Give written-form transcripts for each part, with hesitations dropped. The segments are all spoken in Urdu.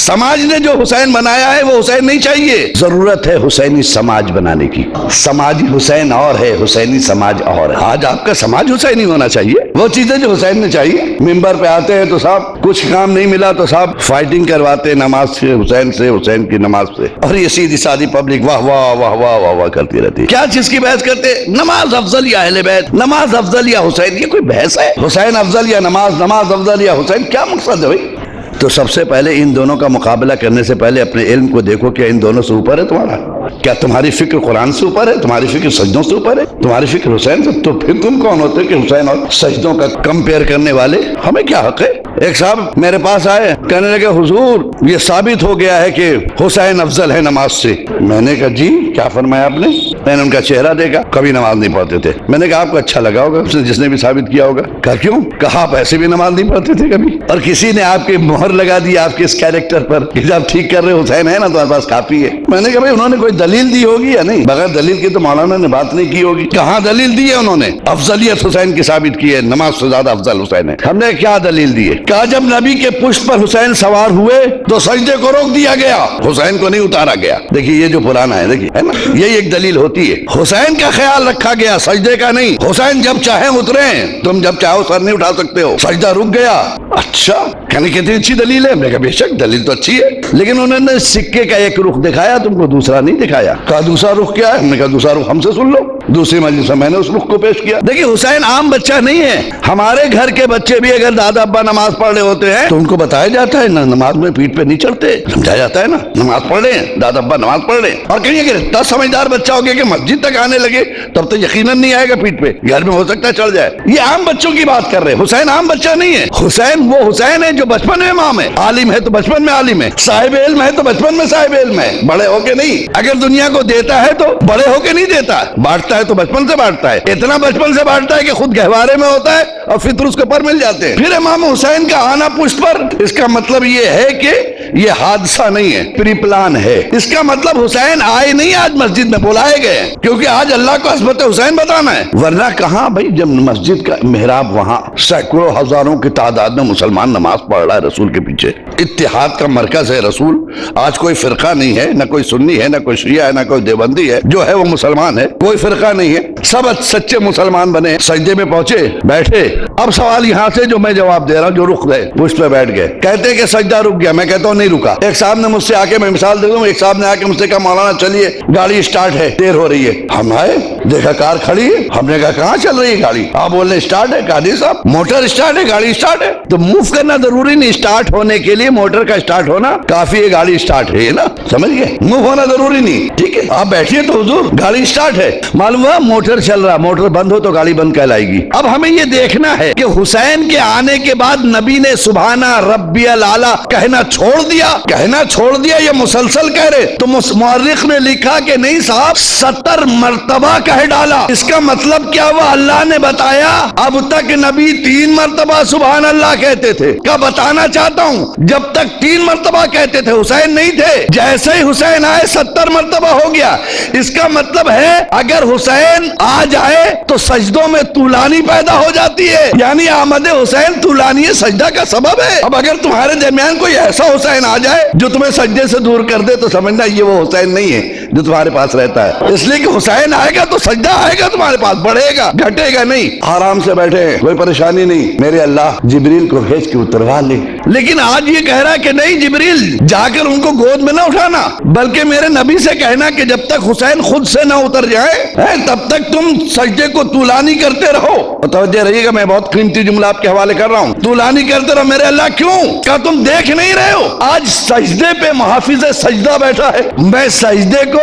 سماج نے جو حسین بنایا ہے وہ حسین نہیں چاہیے، ضرورت ہے حسینی سماج بنانے کی۔ سماجی حسین اور ہے، حسینی سماج اور ہے۔ آج آپ کا سماج حسینی ہونا چاہیے، وہ چیزیں جو حسین نے چاہیے۔ ممبر پہ آتے ہیں تو صاحب کچھ کام نہیں ملا تو صاحب فائٹنگ کرواتے نماز سے، حسین کی نماز سے، اور یہ سیدھی سادی پبلک واہ واہ واہ واہ واہ واہ کرتی رہتی ہے۔ کیا چیز کی بحث کرتے؟ نماز افضل یا اہل بیت، نماز افضل یا حسین، یہ کوئی بحث ہے؟ حسین افضل یا نماز، نماز افضل یا حسین، کیا مقصد ہے بھائی؟ تو سب سے پہلے ان دونوں کا مقابلہ کرنے سے پہلے اپنے علم کو دیکھو، کیا ان دونوں سے اوپر ہے تمہارا؟ کیا تمہاری فکر قرآن سے اوپر ہے؟ تمہاری فکر سجدوں سے اوپر ہے؟ تمہاری فکر حسین سے؟ تو پھر تم کون ہوتے کہ حسین اور سجدوں کا کمپیئر کرنے والے؟ ہمیں کیا حق ہے؟ ایک صاحب میرے پاس آئے، کہنے لگے حضور یہ ثابت ہو گیا ہے کہ حسین افضل ہے نماز سے۔ میں نے کہا جی کیا فرمایا آپ نے؟ میں نے ان کا چہرہ دیکھا، کبھی نماز نہیں پڑھتے تھے۔ میں نے کہا آپ کو اچھا لگا ہوگا جس نے بھی ثابت کیا ہوگا۔ کہا کیوں؟ کہا آپ ایسے بھی نماز نہیں پڑھتے تھے کبھی، اور کسی نے آپ کے مہر لگا دی آپ کے اس کیریکٹر پر کہ جب ٹھیک کر رہے حسین ہے نا تمہارے پاس کافی ہے۔ میں نے کہا بھائی انہوں نے کوئی دلیل دی ہوگی یا نہیں؟ بغیر دلیل کے تو مولانا نے بات نہیں کی ہوگی۔ کہاں دلیل دی ہے انہوں نے؟ افضلیت حسین کی ثابت کی ہے، نماز سے زیادہ افضل حسین ہے۔ ہم نے کیا دلیل دی ہے؟ کہا جب نبی کے پشت پر حسین سوار ہوئے تو سجدے کو روک دیا گیا، حسین کو نہیں اتارا گیا۔ دیکھیے یہ جو پرانا ہے، دیکھیے ہے نا، یہی ایک دلیل ہوتی ہے۔ حسین کا خیال رکھا گیا، سجدے کا نہیں۔ حسین جب چاہیں اتریں، تم جب چاہو سر نہیں اٹھا سکتے ہو، سجدہ رک گیا۔ اچھا کہنے کتنی اچھی دلیل ہے؟ ہم نے کہا بے شک دلیل تو اچھی ہے، لیکن انہوں نے سکے کا ایک رخ دکھایا، تم کو دوسرا نہیں دکھایا۔ کہا دوسرا رخ کیا ہے؟ ہم نے کہا دوسرا رخ ہم سے سن لو۔ دوسری مجلس میں نے اس رخ کو پیش کیا۔ دیکھیے حسین عام بچہ نہیں ہے، ہمارے گھر کے بچے بھی اگر دادا ابا نماز پڑھ رہے ہوتے ہیں تو ان کو بتایا جاتا ہے نا، نماز میں پیٹھ پہ نہیں چڑھتے، سمجھایا جاتا ہے نا نماز پڑھ رہے ہیں، دادا ابا نماز پڑھ رہے ہیں۔ اور کہیں کہ اتنا سمجھدار بچہ ہو گیا کہ مسجد تک آنے لگے تب تو یقیناً نہیں آئے گا پیٹھ پہ، گھر میں ہو سکتا ہے چڑھ جائے۔ یہ عام بچوں کی بات کر رہے ہیں، حسین عام بچہ نہیں ہے۔ حسین وہ حسین ہے جو بچپن میں امام ہے، عالم ہے تو بچپن میں عالم ہے، صاحب علم ہے تو بچپن میں صاحب علم ہے، بڑے ہو کے نہیں۔ اگر دنیا کو دیتا ہے تو بڑے ہو کے نہیں دیتا، بانٹتا ہے تو بچپن سے بانٹتا ہے، اتنا بچپن سے بانٹتا ہے کہ خود گہوارے میں ہوتا ہے اور فطر اس کو پر مل جاتے ہیں۔ پھر امام حسین کا آنا پشت پر، اس کا مطلب یہ ہے کہ یہ حادثہ نہیں ہے، پری پلان ہے۔ اس کا مطلب حسین آئے نہیں آج مسجد میں، بلائے گئے کیونکہ آج اللہ کو عظمت حسین بتانا ہے، ورنہ کہاں بھائی جب مسجد کا محراب وہاں سینکڑوں ہزاروں کی تعداد میں مسلمان نماز پڑھ رہا ہے رسول کے پیچھے، اتحاد کا مرکز ہے رسول۔ آج کوئی فرقہ نہیں ہے، نہ کوئی سنی ہے، نہ کوئی شیعہ ہے، نہ کوئی دیوبندی ہے، جو ہے وہ مسلمان ہے، کوئی فرقہ نہیں ہے، سب سچے مسلمان بنے، سجدے میں پہنچے، بیٹھے۔ اب سوال یہاں سے جو میں جواب دے رہا ہوں، جو رک گئے پشت پہ بیٹھ گئے، کہتے کہ سجدہ رک گیا، میں کہتا ہوں نہیں رکا۔ ایک صاحب نے مجھ سے آ کے، میں مثال دے دوں، ایک صاحب نے آ کے مجھ سے کہا مولانا چلیے گاڑی سٹارٹ ہے، دیر ہو رہی ہے۔ ہم آئے دیکھا کار کھڑی ہے، ہم نے کہا کہاں چل رہی ہے گاڑی؟ آپ بول رہے سٹارٹ ہے، قاضی صاحب موٹر سٹارٹ ہے، گاڑی سٹارٹ ہے، تو موو کرنا ضروری نہیں، سٹارٹ ہونے کے لیے موٹر کا سٹارٹ ہونا کافی ہے، گاڑی سٹارٹ ہے نا، سمجھ گئے؟ موو ہونا ضروری نہیں، ٹھیک ہے آپ بیٹھیے تو حضور گاڑی سٹارٹ ہے، معلوم ہوا موٹر چل رہا، موٹر بند ہو تو گاڑی بند کہلائے گی۔ اب ہمیں یہ دیکھنا ہے کہ حسین کے آنے کے بعد نبی نے سبحانہ ربی العالی کہنا چھوڑ دیا یا مسلسل کہہ رہے؟ تو مورخ نے لکھا کہ نہیں صاحب 70 مرتبہ کہہ ڈالا۔ اس کا مطلب کیا ہوا؟ اللہ نے بتایا اب تک نبی 3 مرتبہ سبحان اللہ کہتے تھے، کیا بتانا چاہتا ہوں جب تک 3 مرتبہ کہتے تھے حسین نہیں تھے، جیسے ہی حسین آئے 70 مرتبہ ہو گیا۔ اس کا مطلب ہے اگر حسین آ جائے تو سجدوں میں طولانی پیدا ہو جاتی ہے، یعنی آمد حسین طولانی سجدہ کا سبب ہے۔ اب اگر تمہارے درمیان کوئی ایسا حسین آ جائے جو تمہیں سجدے سے دور کر دے تو سمجھنا یہ وہ حسین نہیں ہے جو تمہارے پاس رہتا ہے، اس لیے کہ حسین آئے گا تو سجدہ آئے گا تمہارے پاس، بڑھے گا گھٹے گا نہیں۔ آرام سے بیٹھے ہیں، کوئی پریشانی نہیں، میرے اللہ جبریل کو بھیج کے اتروا لے۔ لیکن آج یہ کہہ رہا ہے کہ نہیں جبریل جا کر ان کو گود میں نہ اٹھانا، بلکہ میرے نبی سے کہنا کہ جب تک حسین خود سے نہ اتر جائے تب تک تم سجدے کو طولانی کرتے رہو۔ توجہ رہیے گا، میں بہت قیمتی جملہ آپ کے حوالے کر رہا ہوں، طولانی کرتے رہو۔ میرے اللہ کیوں؟ کیا تم دیکھ نہیں رہے ہو آج سجدے پہ محافظ سجدہ بیٹھا ہے؟ میں سجدے کو،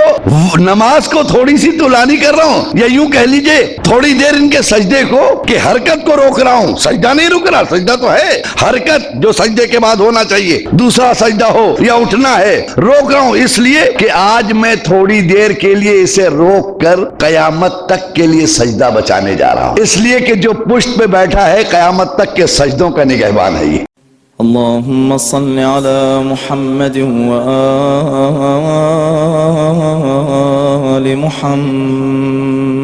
نماز کو تھوڑی سی طولانی کر رہا ہوں، یا یوں کہہ لیجئے تھوڑی دیر ان کے سجدے کو کہ حرکت کو روک رہا ہوں، سجدہ نہیں رک رہا، سجدہ تو ہے، حرکت جو سجدے کے بعد ہونا چاہیے، دوسرا سجدہ ہو یا اٹھنا ہے، روک رہا ہوں اس لیے کہ آج میں تھوڑی دیر کے لیے اسے روک کر قیامت تک کے لیے سجدہ بچانے جا رہا ہوں، اس لیے کہ جو پشت پہ بیٹھا ہے قیامت تک کے سجدوں کا نگہبان ہے یہ۔ اللهم صل على محمد وآل محمد